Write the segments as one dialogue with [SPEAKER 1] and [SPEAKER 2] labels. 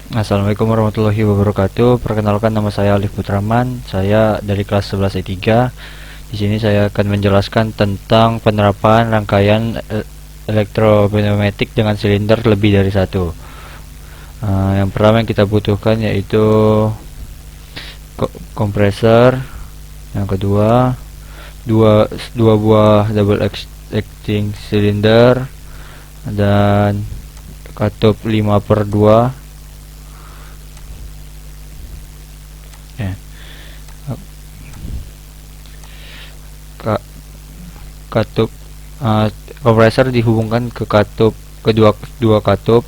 [SPEAKER 1] Assalamualaikum warahmatullahi wabarakatuh. Perkenalkan, nama saya Alif Putraman. Saya dari kelas 11 E3. Di sini saya akan menjelaskan tentang penerapan rangkaian elektropneumatik dengan silinder lebih dari satu. Yang pertama yang kita butuhkan yaitu kompresor. Yang kedua, dua buah double acting silinder dan katup 5/2. Katup kompresor dihubungkan ke katup kedua katup.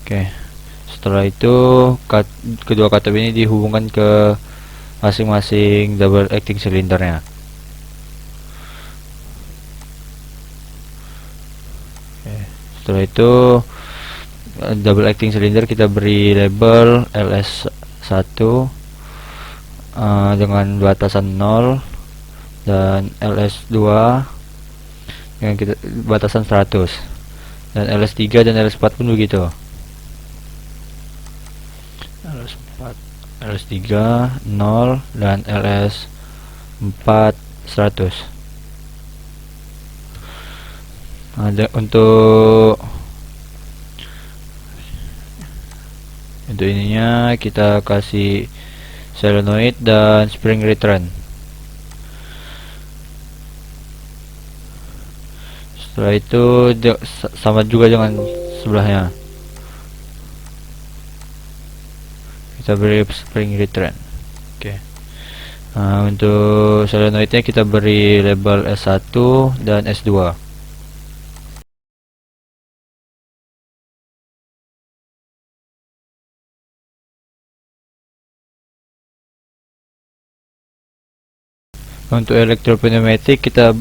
[SPEAKER 1] Oke, setelah itu kedua katup ini dihubungkan ke masing-masing double acting silindernya. Oke, setelah itu double acting silinder kita beri label LS1 dengan batasan 0 dan LS2 dengan batasan 100, dan LS3 dan LS4 pun begitu. LS3 0 dan LS4 100. Ada untuk ininya kita kasih solenoid dan spring return. Setelah itu sama juga dengan sebelahnya, kita beri spring return. Oke. Untuk solenoidnya kita beri label S1 dan S2. Untuk elektropneumatik kita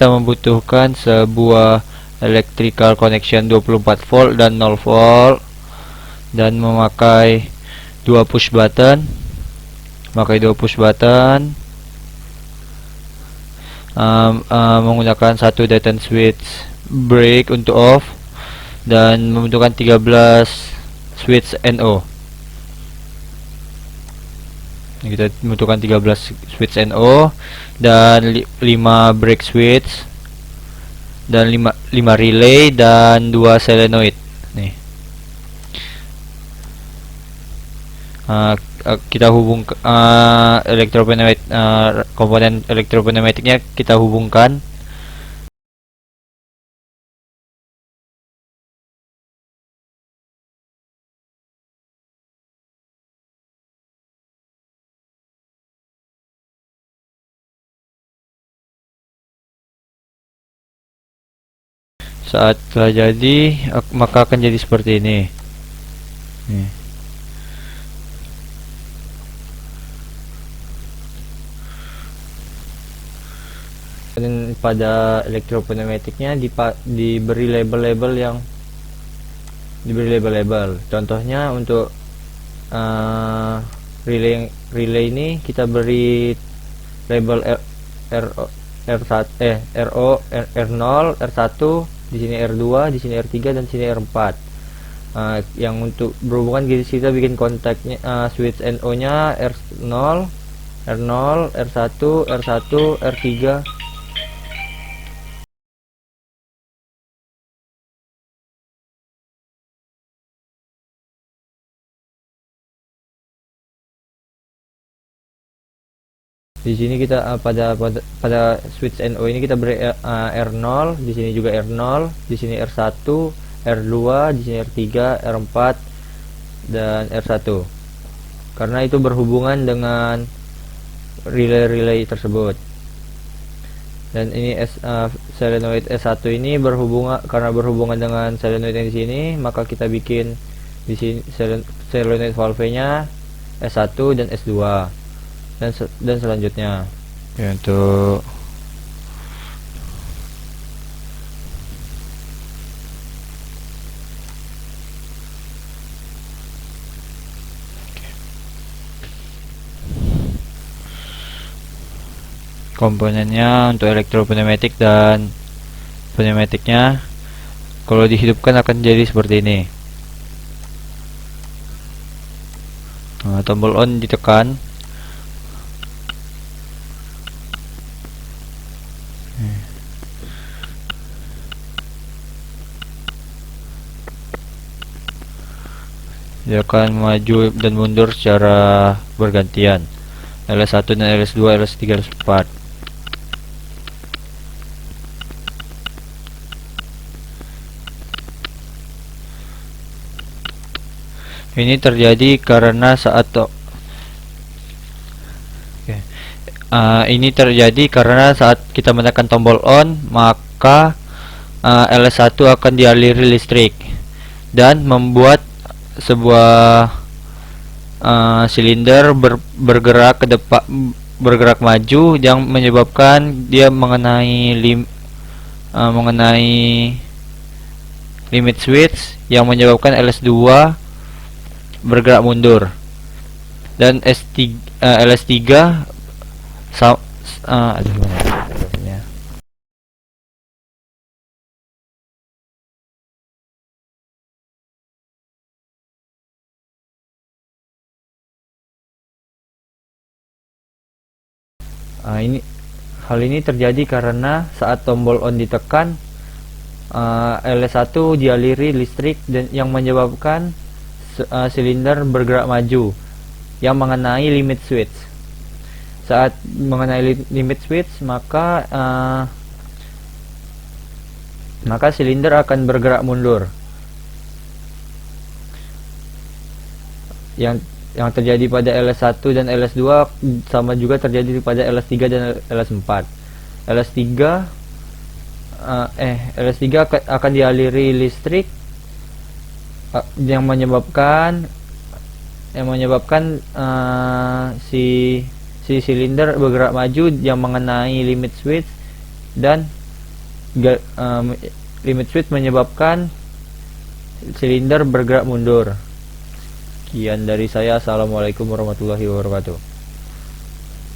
[SPEAKER 1] membutuhkan sebuah electrical connection 24 volt dan 0 volt, dan memakai dua push button menggunakan satu detent switch break untuk off, dan membutuhkan 13 switch NO. Kita membutuhkan 13 switch NO dan 5 break switch dan 5 relay dan 2 solenoid. Nih. Kita hubung komponen elektropneumatiknya kita hubungkan. Saat telah jadi, maka akan jadi seperti ini. Nih. Dan pada elektropneumatiknya diberi label-label. Contohnya untuk relay ini kita beri label R1, R0, R1, di sini R2, di sini R3, dan di sini R4. Yang untuk berhubungan kita bikin kontaknya, switch NO nya R0, R1, R3. Di sini kita pada switch NO ini kita beri R0, di sini juga R0, di sini R1, R2, di sini R3, R4, dan R1. Karena itu berhubungan dengan relay tersebut. Dan ini solenoid S1 ini karena berhubungan dengan solenoid yang di sini, maka kita bikin di sini solenoid valve-nya S1 dan S2. Dan selanjutnya ya, untuk komponennya untuk elektropneumatik dan pneumatiknya. Kalau dihidupkan akan jadi seperti ini. Nah, tombol on ditekan. Dia akan maju dan mundur secara bergantian. LS1 dan LS2, LS3, LS4. Ini terjadi karena saat kita menekan tombol on, maka LS1 akan dialiri listrik dan membuat sebuah silinder bergerak ke depan, bergerak maju, yang menyebabkan dia mengenai limit switch, yang menyebabkan LS2 bergerak mundur, dan LS3 hal ini terjadi karena saat tombol on ditekan, LS1 dialiri listrik dan yang menyebabkan silinder bergerak maju yang mengenai limit switch. Saat mengenai limit switch, maka silinder akan bergerak mundur. Yang terjadi pada LS1 dan LS2 sama juga terjadi pada LS3 dan LS4. LS3 akan dialiri listrik yang menyebabkan si silinder bergerak maju yang mengenai limit switch, dan limit switch menyebabkan silinder bergerak mundur. Sekian dari saya. Assalamualaikum warahmatullahi wabarakatuh.